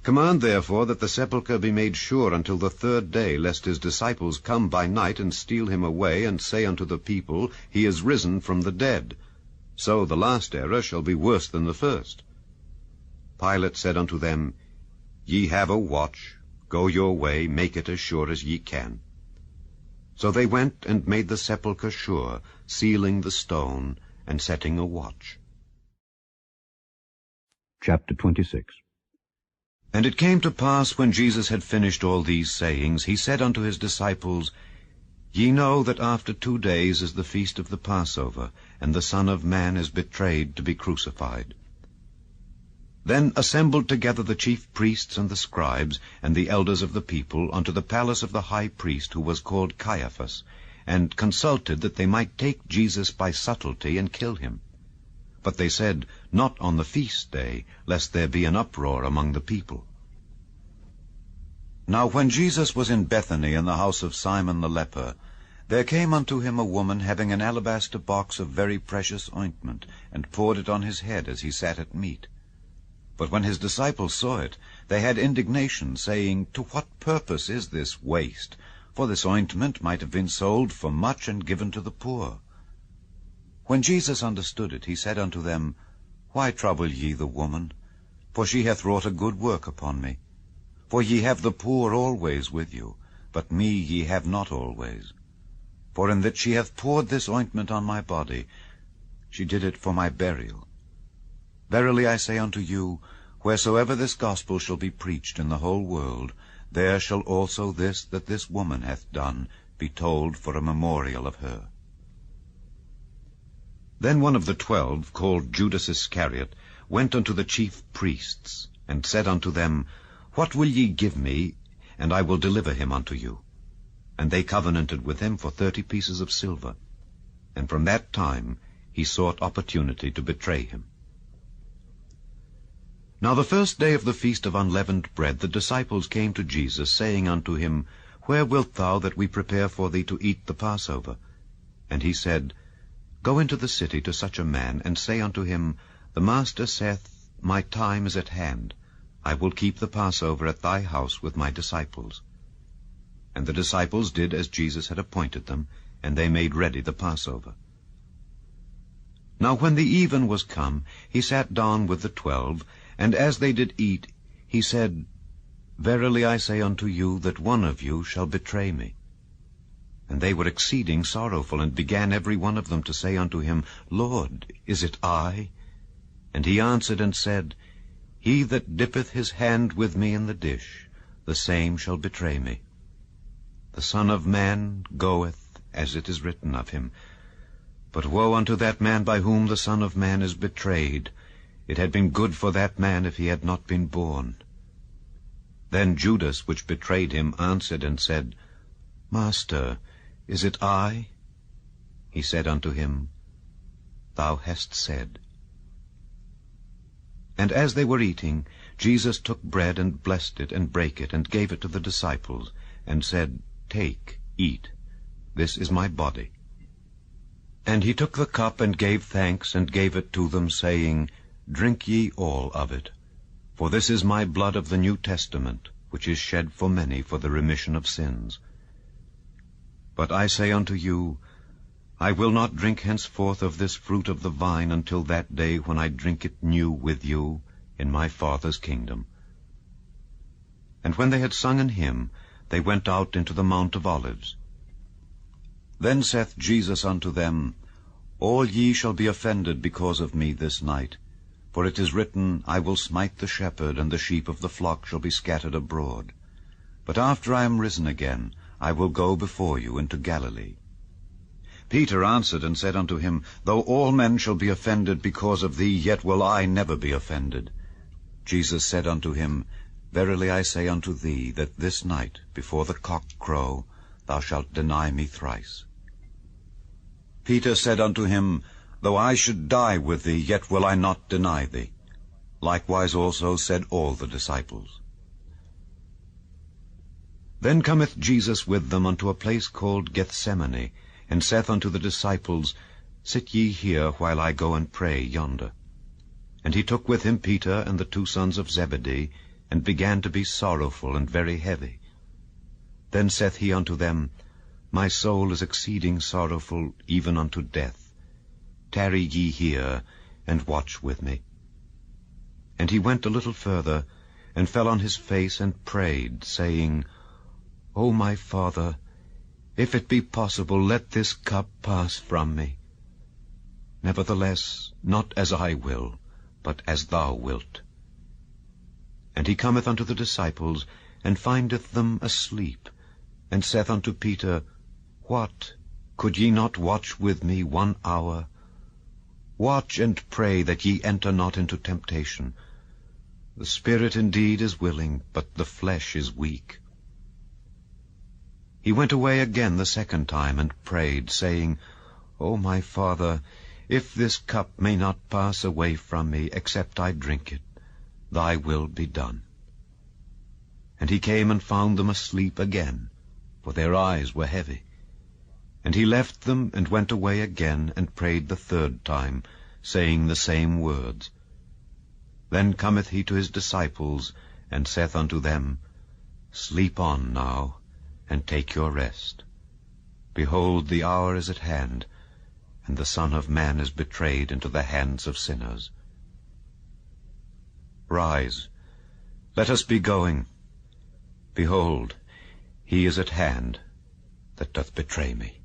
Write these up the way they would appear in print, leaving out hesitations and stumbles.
Command therefore that the sepulchre be made sure until the 3rd day, lest his disciples come by night and steal him away, and say unto the people, He is risen from the dead. So the last error shall be worse than the first. Pilate said unto them, Ye have a watch. Go your way, make it as sure as ye can. So they went and made the sepulchre sure, sealing the stone, and setting a watch. Chapter 26. And it came to pass, when Jesus had finished all these sayings, he said unto his disciples, Ye know that after 2 days is the feast of the Passover, and the Son of Man is betrayed to be crucified. Then assembled together the chief priests and the scribes, and the elders of the people, unto the palace of the high priest, who was called Caiaphas, and consulted that they might take Jesus by subtlety and kill him. But they said, Not on the feast day, lest there be an uproar among the people. Now when Jesus was in Bethany in the house of Simon the leper, there came unto him a woman having an alabaster box of very precious ointment, and poured it on his head as he sat at meat. But when his disciples saw it, they had indignation, saying, To what purpose is this waste? For this ointment might have been sold for much and given to the poor. When Jesus understood it, he said unto them, Why trouble ye the woman? For she hath wrought a good work upon me. For ye have the poor always with you, but me ye have not always. For in that she hath poured this ointment on my body, she did it for my burial. Verily I say unto you, wheresoever this gospel shall be preached in the whole world, there shall also this that this woman hath done be told for a memorial of her. Then one of the 12, called Judas Iscariot, went unto the chief priests, and said unto them, What will ye give me, and I will deliver him unto you? And they covenanted with him for 30 pieces of silver. And from that time he sought opportunity to betray him. Now the first day of the feast of unleavened bread, the disciples came to Jesus, saying unto him, Where wilt thou that we prepare for thee to eat the Passover? And he said, Go into the city to such a man, and say unto him, The Master saith, My time is at hand. I will keep the Passover at thy house with my disciples. And the disciples did as Jesus had appointed them, and they made ready the Passover. Now when the even was come, he sat down with the 12, and as they did eat, he said, Verily I say unto you, that one of you shall betray me. And they were exceeding sorrowful, and began every one of them to say unto him, Lord, is it I? And he answered and said, He that dippeth his hand with me in the dish, the same shall betray me. The Son of Man goeth, as it is written of him. But woe unto that man by whom the Son of Man is betrayed. It had been good for that man if he had not been born. Then Judas, which betrayed him, answered and said, Master, is it I? He said unto him, Thou hast said. And as they were eating, Jesus took bread and blessed it, and brake it, and gave it to the disciples, and said, Take, eat, this is my body. And he took the cup, and gave thanks, and gave it to them, saying, Drink ye all of it, for this is my blood of the New Testament, which is shed for many for the remission of sins. But I say unto you, I will not drink henceforth of this fruit of the vine until that day when I drink it new with you in my Father's kingdom. And when they had sung an hymn, they went out into the Mount of Olives. Then saith Jesus unto them, All ye shall be offended because of me this night. For it is written, I will smite the shepherd, and the sheep of the flock shall be scattered abroad. But after I am risen again, I will go before you into Galilee. Peter answered and said unto him, Though all men shall be offended because of thee, yet will I never be offended. Jesus said unto him, Verily I say unto thee, that this night, before the cock crow, thou shalt deny me thrice. Peter said unto him, Though I should die with thee, yet will I not deny thee. Likewise also said all the disciples. Then cometh Jesus with them unto a place called Gethsemane, and saith unto the disciples, Sit ye here while I go and pray yonder. And he took with him Peter and the 2 sons of Zebedee, and began to be sorrowful and very heavy. Then saith he unto them, My soul is exceeding sorrowful, even unto death. Tarry ye here, and watch with me. And he went a little further, and fell on his face, and prayed, saying, O my Father, if it be possible, let this cup pass from me. Nevertheless, not as I will, but as thou wilt. And he cometh unto the disciples, and findeth them asleep, and saith unto Peter, What, could ye not watch with me 1 hour? Watch and pray that ye enter not into temptation. The spirit indeed is willing, but the flesh is weak. He went away again the second time, and prayed, saying, O my Father, if this cup may not pass away from me, except I drink it, thy will be done. And he came and found them asleep again, for their eyes were heavy. And he left them, and went away again, and prayed the third time, saying the same words. Then cometh he to his disciples, and saith unto them, Sleep on now, and take your rest. Behold, the hour is at hand, and the Son of Man is betrayed into the hands of sinners. Rise, let us be going. Behold, he is at hand that doth betray me.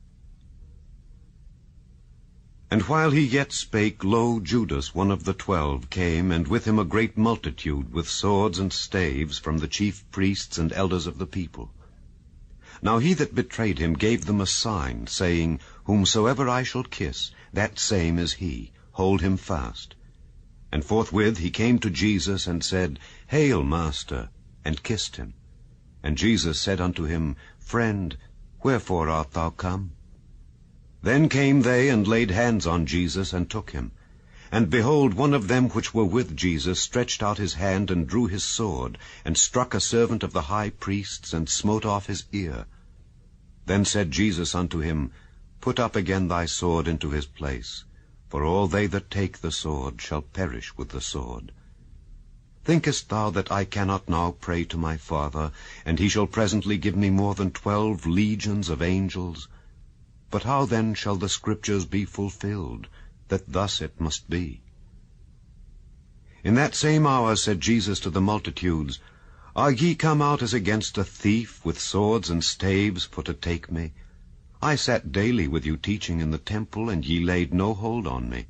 And while he yet spake, lo, Judas, one of the 12, came, and with him a great multitude, with swords and staves, from the chief priests and elders of the people. Now he that betrayed him gave them a sign, saying, Whomsoever I shall kiss, that same is he. Hold him fast. And forthwith he came to Jesus, and said, Hail, Master, and kissed him. And Jesus said unto him, Friend, wherefore art thou come? Then came they, and laid hands on Jesus, and took him. And behold, one of them which were with Jesus stretched out his hand, and drew his sword, and struck a servant of the high priest's, and smote off his ear. Then said Jesus unto him, Put up again thy sword into his place, for all they that take the sword shall perish with the sword. Thinkest thou that I cannot now pray to my Father, and he shall presently give me more than 12 legions of angels? But how then shall the Scriptures be fulfilled, that thus it must be? In that same hour said Jesus to the multitudes, Are ye come out as against a thief, with swords and staves, for to take me? I sat daily with you teaching in the temple, and ye laid no hold on me.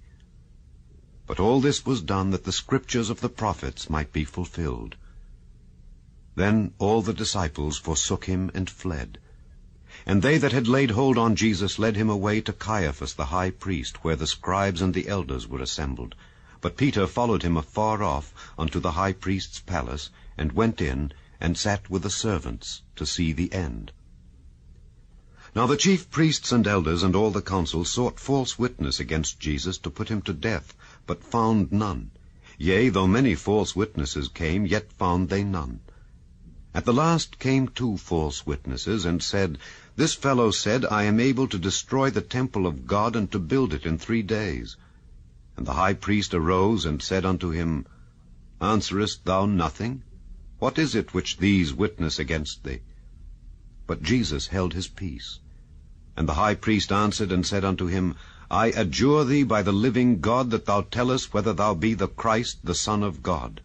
But all this was done, that the Scriptures of the prophets might be fulfilled. Then all the disciples forsook him, and fled. And they that had laid hold on Jesus led him away to Caiaphas the high priest, where the scribes and the elders were assembled. But Peter followed him afar off unto the high priest's palace, and went in, and sat with the servants, to see the end. Now the chief priests and elders and all the council sought false witness against Jesus, to put him to death, but found none. Yea, though many false witnesses came, yet found they none. At the last came 2 false witnesses, and said, This fellow said, I am able to destroy the temple of God, and to build it in 3 days. And the high priest arose, and said unto him, Answerest thou nothing? What is it which these witness against thee? But Jesus held his peace. And the high priest answered and said unto him, I adjure thee by the living God, that thou tell us whether thou be the Christ, the Son of God.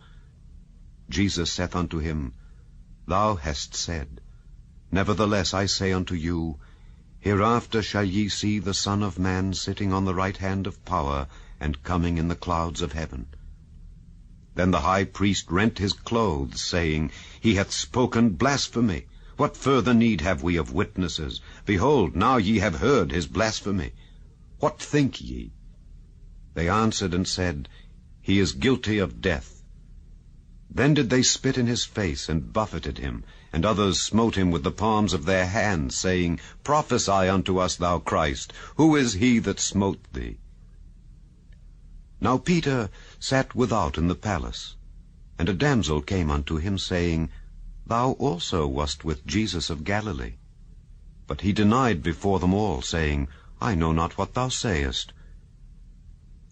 Jesus saith unto him, Thou hast said. Nevertheless I say unto you, Hereafter shall ye see the Son of Man sitting on the right hand of power, and coming in the clouds of heaven. Then the high priest rent his clothes, saying, He hath spoken blasphemy. What further need have we of witnesses? Behold, now ye have heard his blasphemy. What think ye? They answered and said, He is guilty of death. Then did they spit in his face, and buffeted him, and others smote him with the palms of their hands, saying, Prophesy unto us, thou Christ, who is he that smote thee? Now Peter sat without in the palace, and a damsel came unto him, saying, Thou also wast with Jesus of Galilee. But he denied before them all, saying, I know not what thou sayest.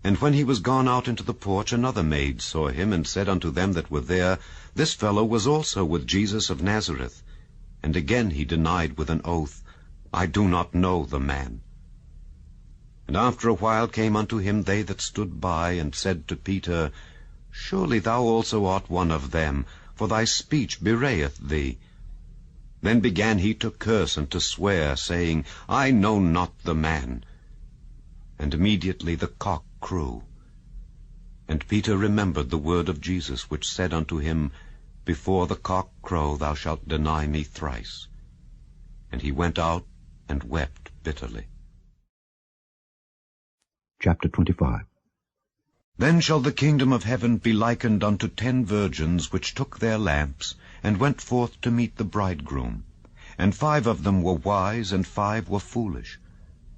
And when he was gone out into the porch, another maid saw him, and said unto them that were there, This fellow was also with Jesus of Nazareth. And again he denied with an oath, I do not know the man. And after a while came unto him they that stood by, and said to Peter, Surely thou also art one of them, for thy speech bewrayeth thee. Then began he to curse and to swear, saying, I know not the man. And immediately the cock crew. And Peter remembered the word of Jesus, which said unto him, Before the cock crow thou shalt deny me thrice. And he went out and wept bitterly. Chapter 25. Then shall the kingdom of heaven be likened unto 10 virgins, which took their lamps, and went forth to meet the bridegroom. And 5 of them were wise, and 5 were foolish.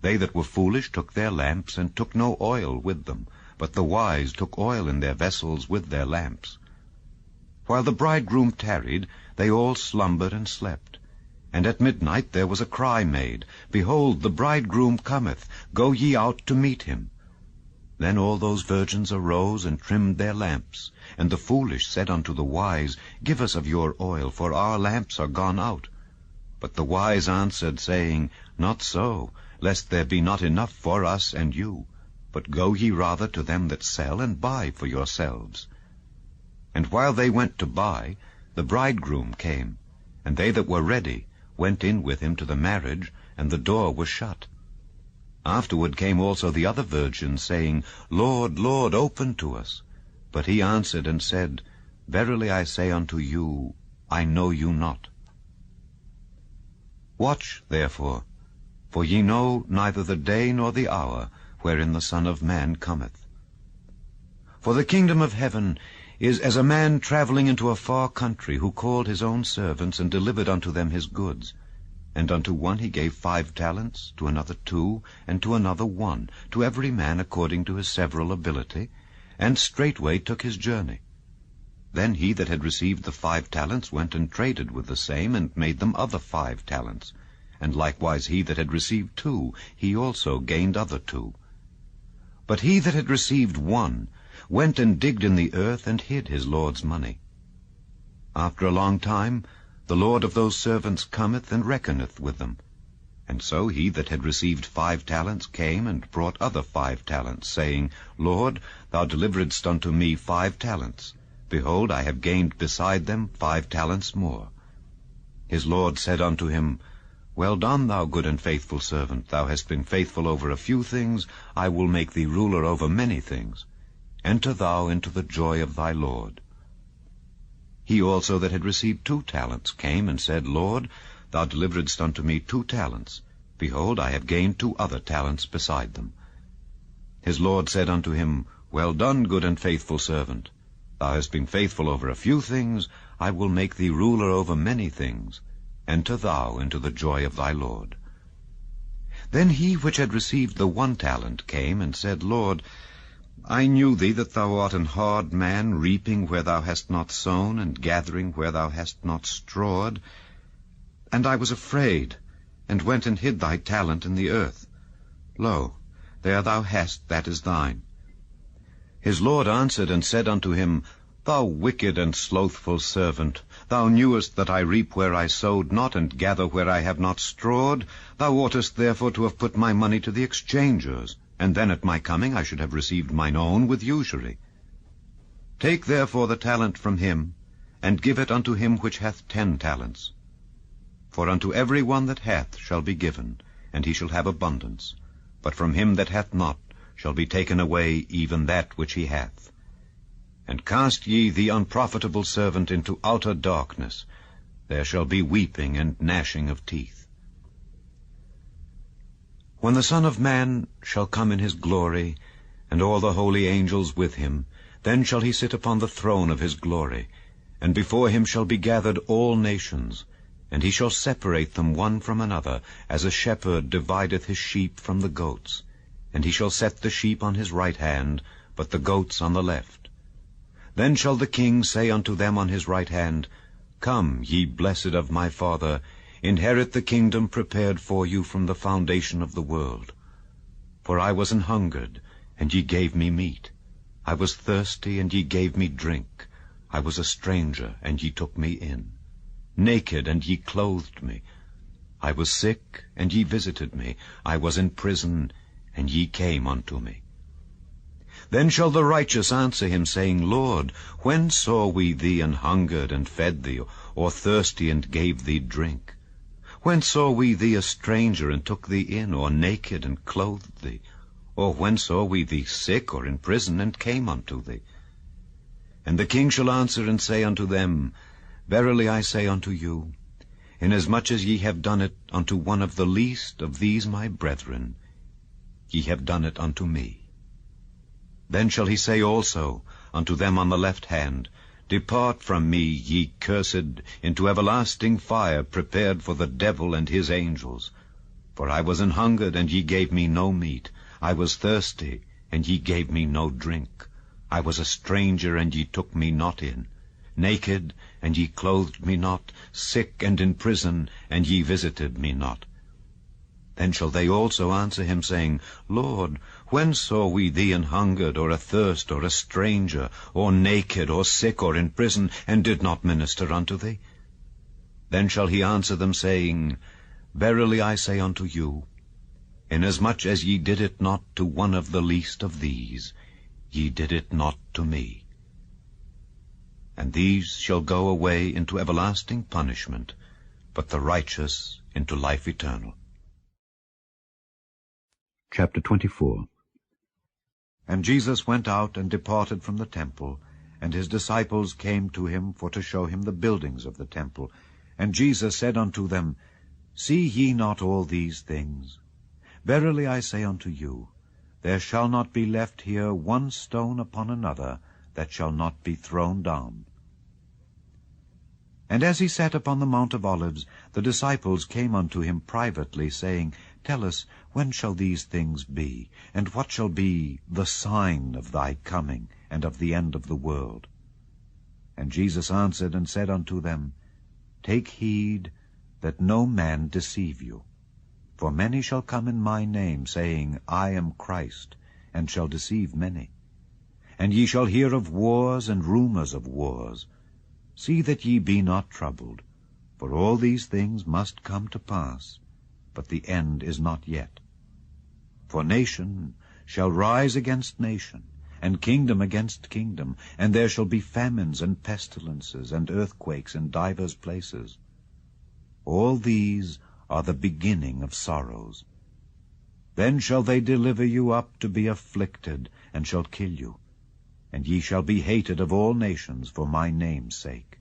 They that were foolish took their lamps, and took no oil with them, but the wise took oil in their vessels with their lamps. While the bridegroom tarried, they all slumbered and slept. And at midnight there was a cry made, Behold, the bridegroom cometh, go ye out to meet him. Then all those virgins arose and trimmed their lamps. And the foolish said unto the wise, Give us of your oil, for our lamps are gone out. But the wise answered, saying, Not so, lest there be not enough for us and you. But go ye rather to them that sell, and buy for yourselves. And while they went to buy, the bridegroom came, and they that were ready went in with him to the marriage, and the door was shut. Afterward came also the other virgins, saying, Lord, Lord, open to us. But he answered and said, Verily I say unto you, I know you not. Watch therefore, for ye know neither the day nor the hour wherein the Son of Man cometh. For the kingdom of heaven is as a man travelling into a far country, who called his own servants, and delivered unto them his goods. And unto one he gave 5 talents, to another 2, and to another 1, to every man according to his several ability, and straightway took his journey. Then he that had received the 5 talents went and traded with the same, and made them other 5 talents. And likewise he that had received 2, he also gained other 2. But he that had received 1 went and digged in the earth, and hid his Lord's money. After a long time the Lord of those servants cometh and reckoneth with them. And so he that had received 5 talents came and brought other 5 talents, saying, Lord, thou deliveredst unto me 5 talents. Behold, I have gained beside them 5 talents more. His Lord said unto him, Well done, thou good and faithful servant. Thou hast been faithful over a few things, I will make thee ruler over many things. Enter thou into the joy of thy Lord. He also that had received 2 talents came and said, Lord, thou deliveredst unto me 2 talents. Behold, I have gained 2 other talents beside them. His Lord said unto him, Well done, good and faithful servant. Thou hast been faithful over a few things, I will make thee ruler over many things. Enter thou into the joy of thy Lord. Then he which had received the 1 talent came and said, Lord, I knew thee that thou art an hard man, reaping where thou hast not sown, and gathering where thou hast not strawed. And I was afraid, and went and hid thy talent in the earth. Lo, there thou hast, that is thine. His Lord answered and said unto him, Thou wicked and slothful servant, thou knewest that I reap where I sowed not, and gather where I have not strawed. Thou oughtest therefore to have put my money to the exchangers, and then at my coming I should have received mine own with usury. Take therefore the talent from him, and give it unto him which hath 10 talents. For unto every one that hath shall be given, and he shall have abundance. But from him that hath not shall be taken away even that which he hath. And cast ye the unprofitable servant into outer darkness. There shall be weeping and gnashing of teeth. When the Son of Man shall come in his glory, and all the holy angels with him, then shall he sit upon the throne of his glory, and before him shall be gathered all nations, and he shall separate them one from another, as a shepherd divideth his sheep from the goats. And he shall set the sheep on his right hand, but the goats on the left. Then shall the King say unto them on his right hand, Come, ye blessed of my Father, inherit the kingdom prepared for you from the foundation of the world. For I was an hungered, and ye gave me meat. I was thirsty, and ye gave me drink. I was a stranger, and ye took me in. Naked, and ye clothed me. I was sick, and ye visited me. I was in prison, and ye came unto me. Then shall the righteous answer him, saying, Lord, when saw we thee an hungered, and fed thee, or thirsty, and gave thee drink? When saw we thee a stranger, and took thee in, or naked, and clothed thee? Or when saw we thee sick, or in prison, and came unto thee? And the king shall answer and say unto them, Verily I say unto you, inasmuch as ye have done it unto one of the least of these my brethren, ye have done it unto me. Then shall he say also unto them on the left hand, Depart from me, ye cursed, into everlasting fire, prepared for the devil and his angels. For I was an hungered, and ye gave me no meat. I was thirsty, and ye gave me no drink. I was a stranger, and ye took me not in. Naked, and ye clothed me not. Sick and in prison, and ye visited me not. Then shall they also answer him, saying, Lord, when saw we thee an hungered, or athirst, or a stranger, or naked, or sick, or in prison, and did not minister unto thee? Then shall he answer them, saying, Verily I say unto you, inasmuch as ye did it not to one of the least of these, ye did it not to me. And these shall go away into everlasting punishment, but the righteous into life eternal. Chapter 24. And Jesus went out and departed from the temple, and his disciples came to him for to show him the buildings of the temple. And Jesus said unto them, See ye not all these things? Verily I say unto you, there shall not be left here one stone upon another that shall not be thrown down. And as he sat upon the Mount of Olives, the disciples came unto him privately, saying, Tell us, when shall these things be? And what shall be the sign of thy coming, and of the end of the world? And Jesus answered and said unto them, Take heed that no man deceive you. For many shall come in my name, saying, I am Christ, and shall deceive many. And ye shall hear of wars and rumors of wars. See that ye be not troubled, for all these things must come to pass, but the end is not yet. For nation shall rise against nation, and kingdom against kingdom, and there shall be famines and pestilences and earthquakes in divers places. All these are the beginning of sorrows. Then shall they deliver you up to be afflicted, and shall kill you. And ye shall be hated of all nations for my name's sake.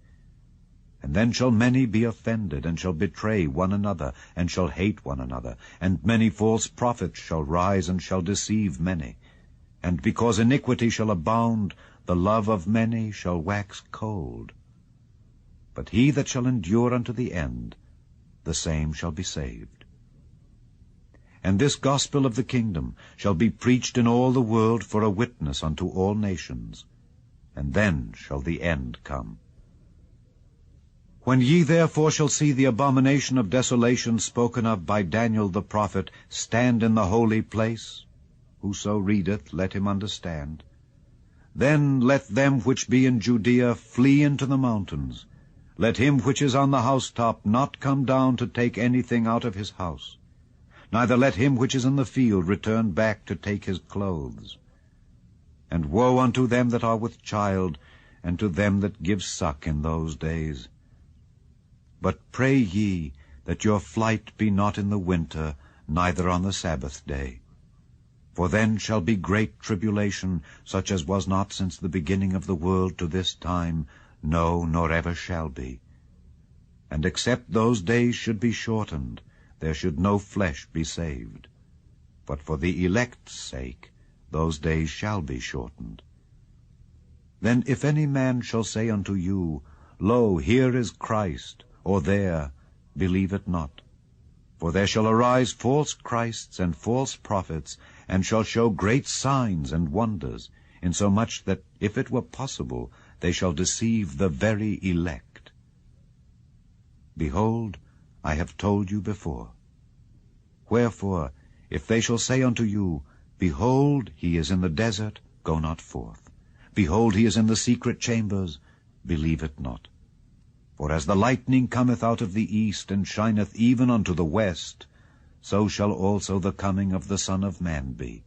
And then shall many be offended, and shall betray one another, and shall hate one another. And many false prophets shall rise, and shall deceive many. And because iniquity shall abound, the love of many shall wax cold. But he that shall endure unto the end, the same shall be saved. And this gospel of the kingdom shall be preached in all the world for a witness unto all nations, and then shall the end come. When ye therefore shall see the abomination of desolation spoken of by Daniel the prophet stand in the holy place, whoso readeth, let him understand. Then let them which be in Judea flee into the mountains. Let him which is on the housetop not come down to take anything out of his house. Neither let him which is in the field return back to take his clothes. And woe unto them that are with child, and to them that give suck in those days. But pray ye that your flight be not in the winter, neither on the Sabbath day. For then shall be great tribulation, such as was not since the beginning of the world to this time, no, nor ever shall be. And except those days should be shortened, there should no flesh be saved. But for the elect's sake those days shall be shortened. Then if any man shall say unto you, Lo, here is Christ, or there, believe it not. For there shall arise false Christs and false prophets, and shall show great signs and wonders, insomuch that, if it were possible, they shall deceive the very elect. Behold, I have told you before. Wherefore, if they shall say unto you, Behold, he is in the desert, go not forth. Behold, he is in the secret chambers, believe it not. For as the lightning cometh out of the east, and shineth even unto the west, so shall also the coming of the Son of Man be.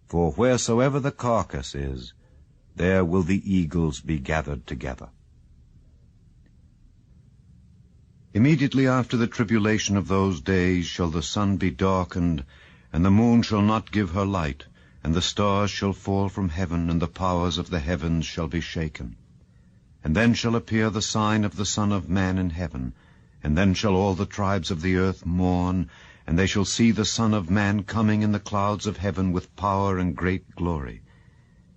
For wheresoever the carcass is, there will the eagles be gathered together. Immediately after the tribulation of those days shall the sun be darkened, and the moon shall not give her light, and the stars shall fall from heaven, and the powers of the heavens shall be shaken. And then shall appear the sign of the Son of Man in heaven, and then shall all the tribes of the earth mourn, and they shall see the Son of Man coming in the clouds of heaven with power and great glory.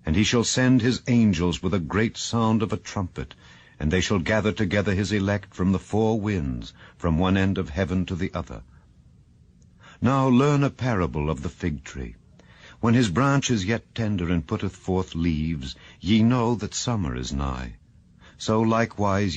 And he shall send his angels with a great sound of a trumpet, and they shall gather together his elect from the four winds, from one end of heaven to the other. Now learn a parable of the fig tree. When his branch is yet tender and putteth forth leaves, ye know that summer is nigh. So likewise